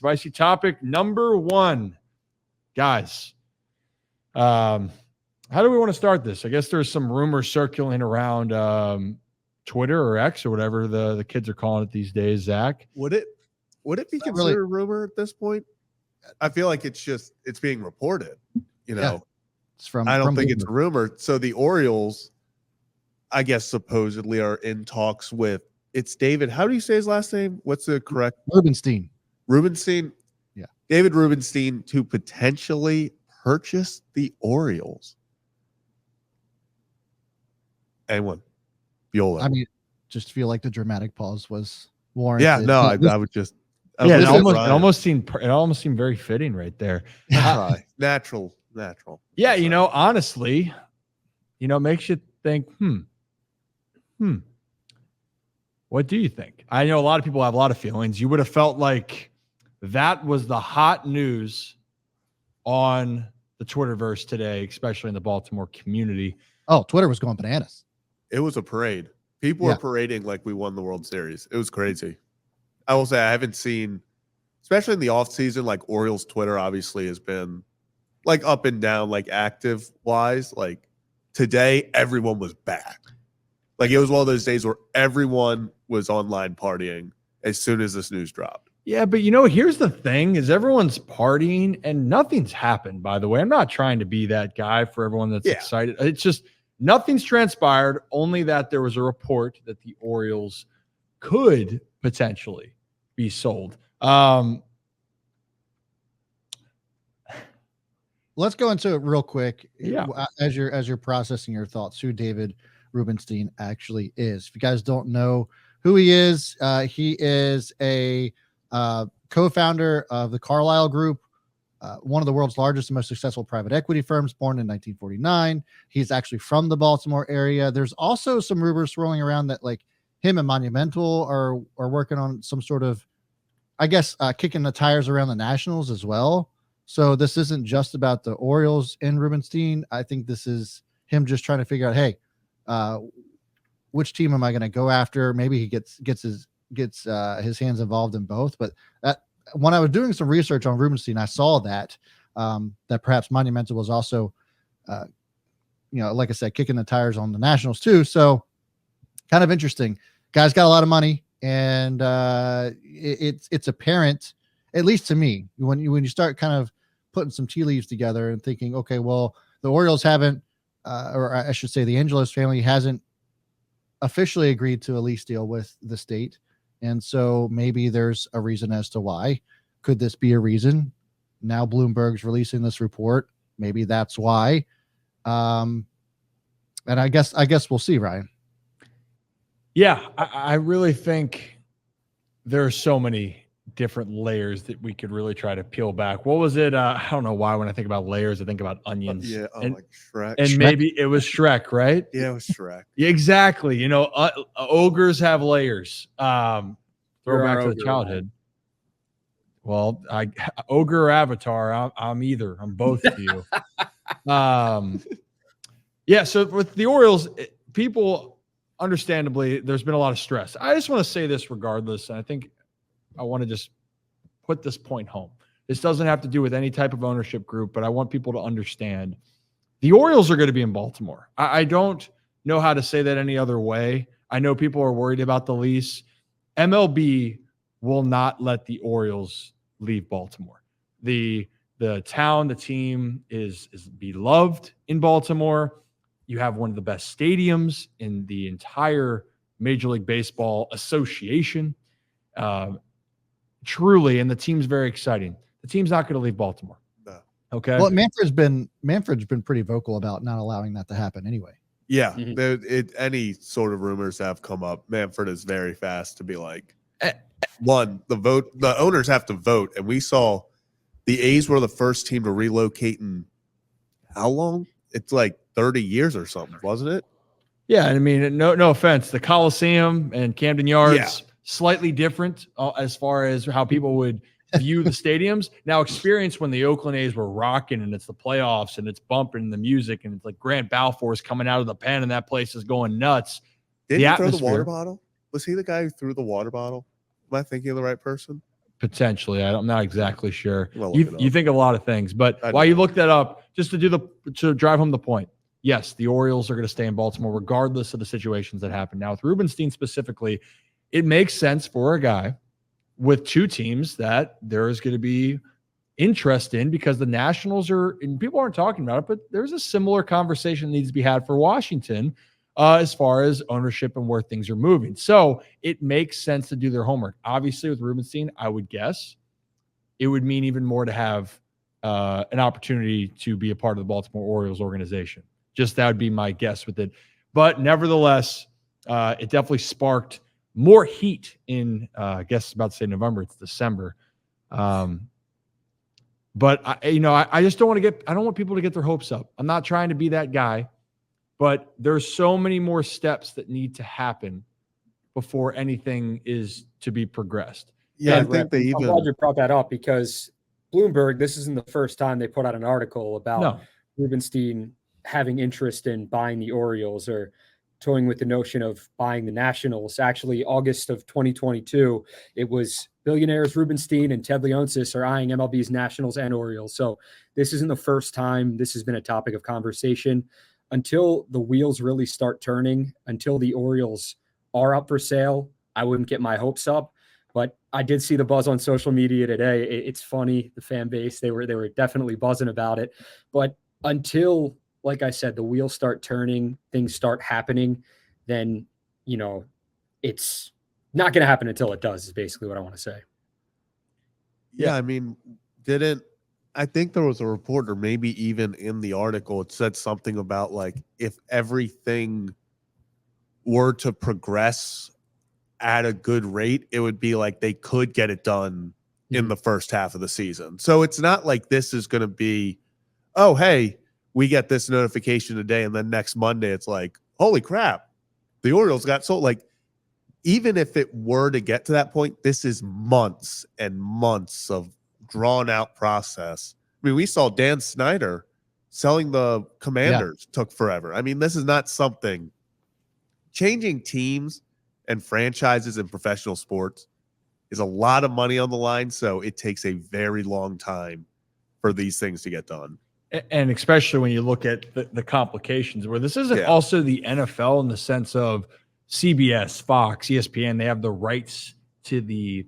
Spicy topic number 1. Guys, how do we want to start this? I guess there's some rumors circulating around Twitter or X or whatever the kids are calling it these days, Zach. Would it be considered a rumor at this point? I feel like it's being reported. It's I don't think it's a rumor. So the Orioles, I guess, supposedly are in talks with. It's David. How do you say his last name? What's the correct? Rubenstein. Yeah. David Rubenstein to potentially purchase the Orioles. Anyone? Viola. I mean, just feel like the dramatic pause was warranted. Yeah, no, I would just. It almost seemed very fitting right there. Natural. Yeah, honestly, makes you think, what do you think? I know a lot of people have a lot of feelings. You would have felt like that was the hot news on the Twitterverse today, especially in the Baltimore community. Oh, Twitter was going bananas. It was a parade. People were parading like we won the World Series. It was crazy. I will say I haven't seen, especially in the offseason, like Orioles Twitter obviously has been like up and down, like active wise. Like today, everyone was back. Like it was one of those days where everyone was online partying as soon as this news dropped. Yeah, but here's the thing is everyone's partying and nothing's happened, by the way. I'm not trying to be that guy for everyone that's excited. It's just nothing's transpired, only that there was a report that the Orioles could potentially be sold. Let's go into it real quick. Yeah. As you're processing your thoughts, who David Rubenstein actually is. If you guys don't know who he is a co-founder of the Carlyle Group, one of the world's largest and most successful private equity firms, born in 1949. He's actually from the Baltimore area. There's also some rumors swirling around that like him and Monumental are working on some sort of, I guess, kicking the tires around the Nationals as well. So this isn't just about the Orioles and Rubenstein. I think this is him just trying to figure out, hey, which team am I going to go after? Maybe he gets his hands involved in both. But when I was doing some research on Rubenstein, I saw that perhaps Monumental was also, like I said, kicking the tires on the Nationals too. So kind of interesting. Guy's got a lot of money, and it's apparent, at least to me, when you start kind of putting some tea leaves together and thinking, okay, well, the Orioles haven't, or I should say the Angelos family hasn't officially agreed to a lease deal with the state. And so maybe there's a reason as to why. Could this be a reason? Now Bloomberg's releasing this report. Maybe that's why. And I guess we'll see, Ryan. Yeah, I really think there are so many different layers that we could really try to peel back. What was it? I don't know why when I think about layers, I think about onions. Yeah, like Shrek. And Shrek. maybe it was Shrek, right? Yeah, it was Shrek. Yeah, exactly. Ogres have layers. Throw back to the childhood. Well, ogre or Avatar, I'm either. I'm both of you. Yeah, so with the Orioles, people, understandably, there's been a lot of stress. I just want to say this regardless, and I think I want to just put this point home. This doesn't have to do with any type of ownership group, but I want people to understand the Orioles are going to be in Baltimore. I don't know how to say that any other way. I know people are worried about the lease. MLB will not let the Orioles leave Baltimore. The town, the team is beloved in Baltimore. You have one of the best stadiums in the entire Major League Baseball Association. Truly, and the team's very exciting. The team's not going to leave Baltimore. No. Okay. Well, Manfred's been pretty vocal about not allowing that to happen anyway. Yeah. Any sort of rumors have come up, Manfred is very fast to be like, the owners have to vote. And we saw the A's were the first team to relocate in how long? It's like 30 years or something, wasn't it? Yeah. I mean, no offense. The Coliseum and Camden Yards, slightly different as far as how people would view the stadiums. Now, experience when the Oakland A's were rocking and it's the playoffs and it's bumping the music and it's like Grant Balfour's coming out of the pen and that place is going nuts. Did he throw the water bottle? Was he the guy who threw the water bottle? Am I thinking of the right person? Potentially. I'm not exactly sure. Well, look it You up. think of a lot of things, but I while you know. look that up, just to drive home the point, yes, the Orioles are going to stay in Baltimore regardless of the situations that happen. Now, with Rubenstein specifically, it makes sense for a guy with two teams that there is going to be interest in, because the Nationals are, and people aren't talking about it, but there's a similar conversation that needs to be had for Washington as far as ownership and where things are moving. So it makes sense to do their homework. Obviously, with Rubenstein, I would guess it would mean even more to have an opportunity to be a part of the Baltimore Orioles organization. Just that would be my guess with it. But nevertheless, it definitely sparked more heat in, I guess about to say November, it's December. But I just don't want to I don't want people to get their hopes up. I'm not trying to be that guy, but there's so many more steps that need to happen before anything is to be progressed. Yeah, I And think they I'm even. glad you brought that up, because Bloomberg, this isn't the first time they put out an article about No, Rubenstein having interest in buying the Orioles or toying with the notion of buying the Nationals. Actually, August of 2022, it was billionaires Rubenstein and Ted Leonsis are eyeing MLB's Nationals and Orioles. So this isn't the first time this has been a topic of conversation. Until the wheels really start turning, until the Orioles are up for sale, I wouldn't get my hopes up. But I did see the buzz on social media today. It's funny, the fan base, they were definitely buzzing about it. But until, like I said, the wheels start turning, things start happening, then, it's not going to happen until it does, is basically what I want to say. Yeah, I mean, I think there was a reporter, maybe even in the article, it said something about like if everything were to progress at a good rate, it would be like they could get it done in the first half of the season. So it's not like this is going to be, oh, hey, we get this notification today, and then next Monday it's like, holy crap, the Orioles got sold. Like, even if it were to get to that point, this is months and months of drawn out process. I mean, we saw Dan Snyder selling the Commanders took forever. I mean, this is not something. Changing teams and franchises in professional sports is a lot of money on the line, so it takes a very long time for these things to get done. and especially when you look at the complications, where this isn't also the NFL in the sense of CBS, Fox, ESPN, they have the rights to the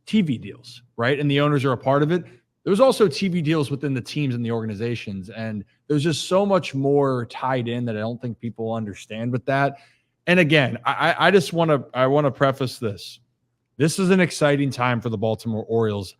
TV deals, right? And the owners are a part of it. There's also TV deals within the teams and the organizations. And there's just so much more tied in that I don't think people understand with that. And again, I just want to preface this. This is an exciting time for the Baltimore Orioles,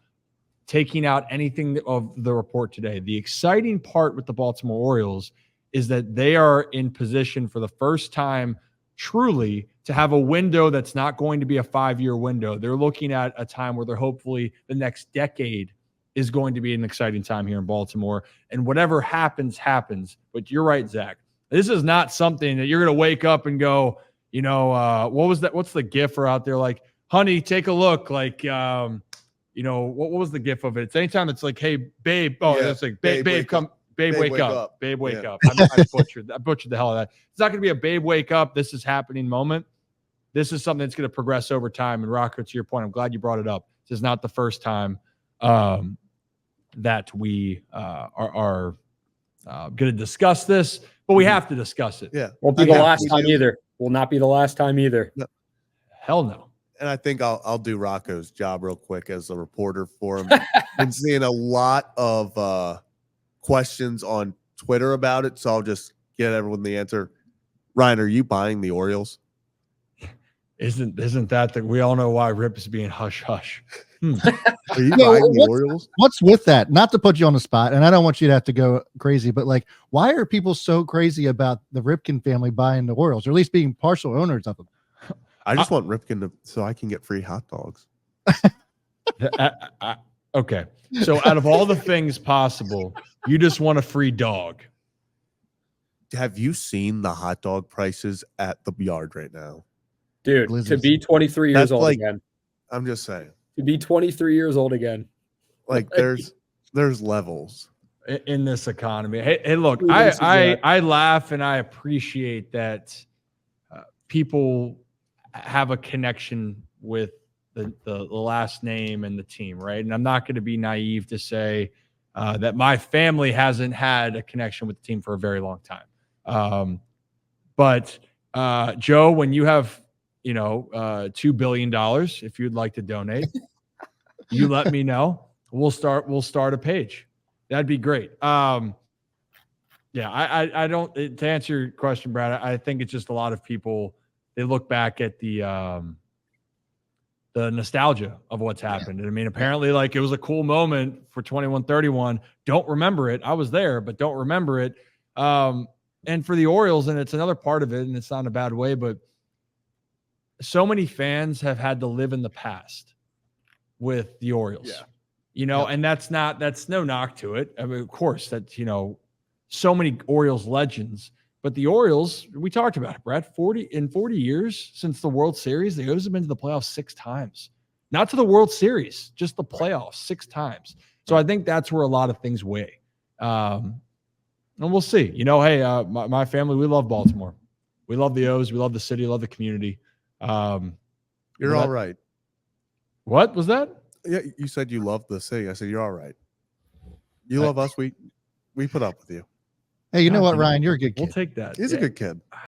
taking out anything of the report today. The exciting part with the Baltimore Orioles is that they are in position for the first time truly to have a window that's not going to be a 5-year window. They're looking at a time where they're hopefully the next decade is going to be an exciting time here in Baltimore. And whatever happens, happens. But you're right, Zach. This is not something that you're going to wake up and go, what was that? What's the GIF out there? Like, honey, take a look. Like, what was the GIF of it? It's anytime it's like, hey, babe. Oh, yeah, it's like, babe, come. Babe, wake up. Babe, wake up. I butchered the hell out of that. It's not going to be a babe, wake up, this is happening moment. This is something that's going to progress over time. And Rocco, to your point, I'm glad you brought it up. This is not the first time that we are going to discuss this, but we have to discuss it. Yeah. Won't be the last time either. Will not be the last time either. No. Hell no. And I think I'll do Rocco's job real quick as a reporter for him. Been seeing a lot of questions on Twitter about it, so I'll just get everyone the answer. Ryan, are you buying the Orioles? Isn't that we all know why Rip is being hush hush? Are you buying the Orioles? What's with that? Not to put you on the spot, and I don't want you to have to go crazy, but like, why are people so crazy about the Ripken family buying the Orioles, or at least being partial owners of them? I just want Ripken so I can get free hot dogs. Okay. So out of all the things possible, you just want a free dog. Have you seen the hot dog prices at the yard right now? Dude, to be 23 years old again. I'm just saying. To be 23 years old again. Like there's levels in this economy. Hey, look, I laugh and I appreciate that people have a connection with the last name and the team, right? And I'm not going to be naive to say that my family hasn't had a connection with the team for a very long time. But Joe, when you have $2 billion, if you'd like to donate, you let me know. We'll start a page. That'd be great. Yeah, I don't, to answer your question, Brad, I think it's just a lot of people, they look back at the nostalgia of what's happened. And I mean, apparently like it was a cool moment for 21-31. Don't remember it. I was there, but don't remember it. And for the Orioles, and it's another part of it, and it's not in a bad way, but so many fans have had to live in the past with the Orioles, and that's no knock to it. I mean, of course, that's, so many Orioles legends, but the Orioles, we talked about it, Brad, 40 years since the World Series, the Orioles have been to the playoffs 6 times, not to the World Series, just the playoffs 6 times. So I think that's where a lot of things weigh. And we'll see, hey, my family, we love Baltimore. We love the O's. We love the city, love the community. You're all right. What was that? Yeah, you said you love the city. I said you're all right. You love us. We put up with you. Hey, you know what, Ryan? You're a good kid. We'll take that. He's a good kid.